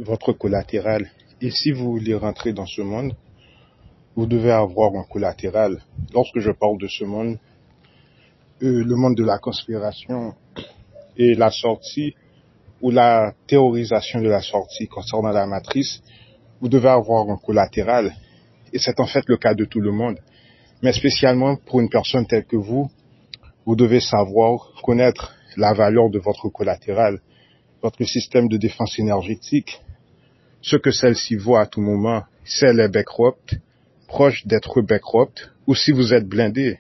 votre collatéral. Et si vous voulez rentrer dans ce monde, vous devez avoir un collatéral. Lorsque je parle de ce monde, le monde de la conspiration et la sortie ou la théorisation de la sortie concernant la matrice, vous devez avoir un collatéral. Et c'est en fait le cas de tout le monde. Mais spécialement pour une personne telle que vous devez savoir, connaître la valeur de votre collatéral, votre système de défense énergétique, ce que celle-ci vaut à tout moment, si elle est bankrupt, proche d'être bankrupt, ou si vous êtes blindé.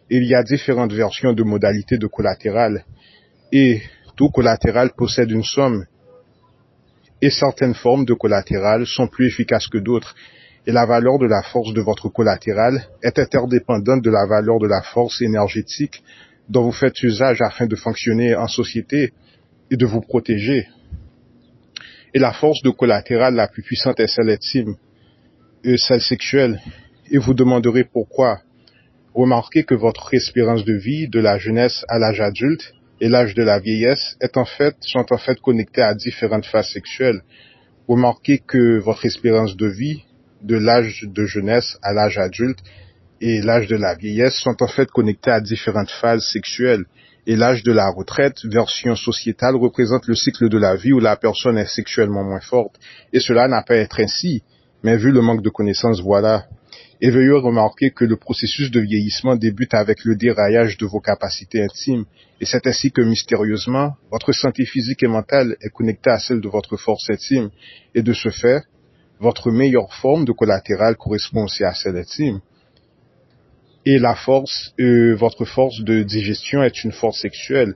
Il y a différentes versions de modalités de collatéral, et tout collatéral possède une somme, et certaines formes de collatéral sont plus efficaces que d'autres, et la valeur de la force de votre collatéral est interdépendante de la valeur de la force énergétique dont vous faites usage afin de fonctionner en société et de vous protéger. Et la force de collatéral la plus puissante est celle intime, celle sexuelle. Et vous demanderez pourquoi. Remarquez que votre espérance de vie, de la jeunesse à l'âge adulte et l'âge de la vieillesse, sont en fait connectés à différentes phases sexuelles. Remarquez que votre espérance de vie, de l'âge de jeunesse à l'âge adulte et l'âge de la vieillesse, sont en fait connectés à différentes phases sexuelles. Et l'âge de la retraite, version sociétale, représente le cycle de la vie où la personne est sexuellement moins forte. Et cela n'a pas à être ainsi, mais vu le manque de connaissances, voilà. Et veuillez remarquer que le processus de vieillissement débute avec le déraillage de vos capacités intimes. Et c'est ainsi que, mystérieusement, votre santé physique et mentale est connectée à celle de votre force intime. Et de ce fait, votre meilleure forme de collatéral correspond aussi à celle intime. Et la force, votre force de digestion est une force sexuelle.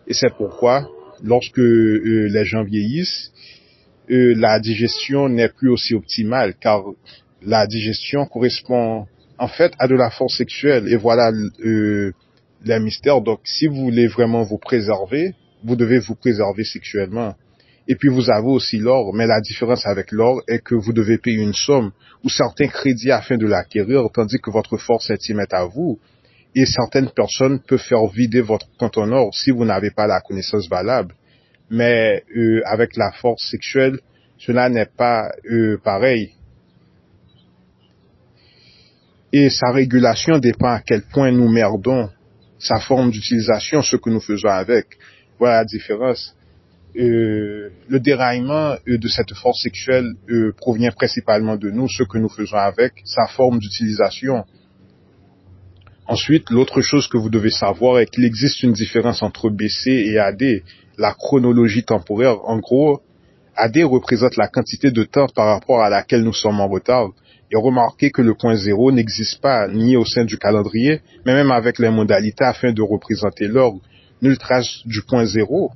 Et c'est pourquoi, lorsque les gens vieillissent, la digestion n'est plus aussi optimale, car la digestion correspond en fait à de la force sexuelle. Et voilà les mystères. Donc, si vous voulez vraiment vous préserver, vous devez vous préserver sexuellement. Et puis vous avez aussi l'or, mais la différence avec l'or est que vous devez payer une somme ou certains crédits afin de l'acquérir, tandis que votre force intime est à vous. Et certaines personnes peuvent faire vider votre compte en or si vous n'avez pas la connaissance valable. Mais avec la force sexuelle, cela n'est pas pareil. Et sa régulation dépend à quel point nous merdons sa forme d'utilisation, ce que nous faisons avec. Voilà la différence. Le déraillement de cette force sexuelle provient principalement de nous, ce que nous faisons avec, sa forme d'utilisation. Ensuite, l'autre chose que vous devez savoir est qu'il existe une différence entre BC et AD, la chronologie temporaire. En gros, AD représente la quantité de temps par rapport à laquelle nous sommes en retard. Et remarquez que le point zéro n'existe pas ni au sein du calendrier, mais même avec les modalités afin de représenter l'ordre. Nulle trace du point zéro.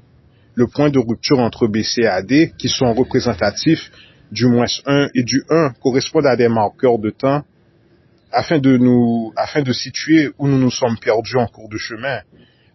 Le point de rupture entre BC et AD, qui sont représentatifs du -1 et du 1, correspondent à des marqueurs de temps afin de situer où nous nous sommes perdus en cours de chemin.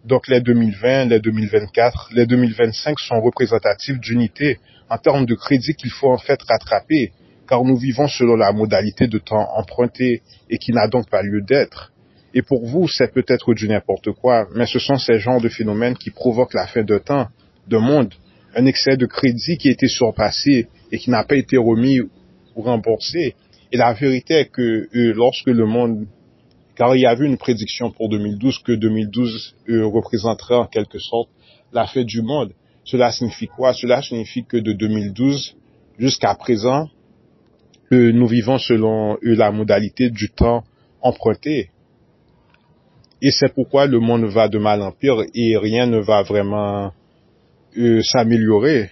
Donc les 2020, les 2024, les 2025 sont représentatifs d'unités en termes de crédit qu'il faut en fait rattraper, car nous vivons selon la modalité de temps emprunté et qui n'a donc pas lieu d'être. Et pour vous, c'est peut-être du n'importe quoi, mais ce sont ces genres de phénomènes qui provoquent la fin d'un temps, d'un monde, un excès de crédit qui a été surpassé et qui n'a pas été remis ou remboursé. Et la vérité est que lorsque le monde, car il y avait une prédiction pour 2012 que 2012 représenterait en quelque sorte la fin du monde. Cela signifie quoi? Cela signifie que de 2012 jusqu'à présent, nous vivons selon la modalité du temps emprunté. Et c'est pourquoi le monde va de mal en pire et rien ne va vraiment s'améliorer.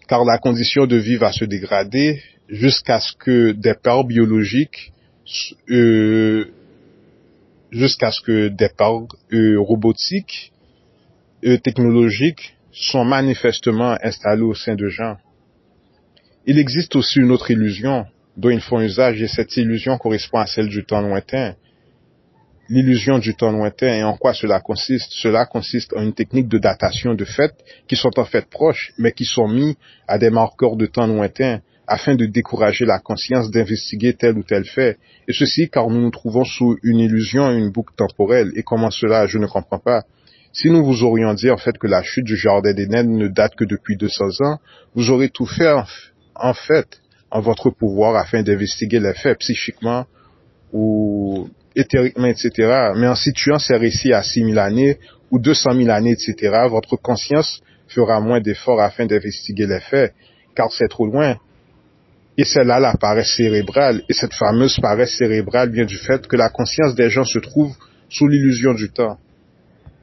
Car la condition de vie va se dégrader jusqu'à ce que des parts biologiques, jusqu'à ce que des parts robotiques, technologiques sont manifestement installées au sein de gens. Il existe aussi une autre illusion dont ils font usage et cette illusion correspond à celle du temps lointain. L'illusion du temps lointain et en quoi cela consiste? Cela consiste en une technique de datation de faits qui sont en fait proches mais qui sont mis à des marqueurs de temps lointain afin de décourager la conscience d'investiguer tel ou tel fait. Et ceci car nous nous trouvons sous une illusion, une boucle temporelle. Et comment cela? Je ne comprends pas. Si nous vous aurions dit en fait que la chute du jardin d'Éden ne date que depuis 200 ans, vous aurez tout fait en fait en votre pouvoir afin d'investiguer les faits psychiquement ou éthériquement, etc. Mais en situant ces récits à 6 000 années ou 200 000 années, etc., votre conscience fera moins d'efforts afin d'investiguer les faits, car c'est trop loin. Et c'est là la paresse cérébrale. Et cette fameuse paresse cérébrale vient du fait que la conscience des gens se trouve sous l'illusion du temps.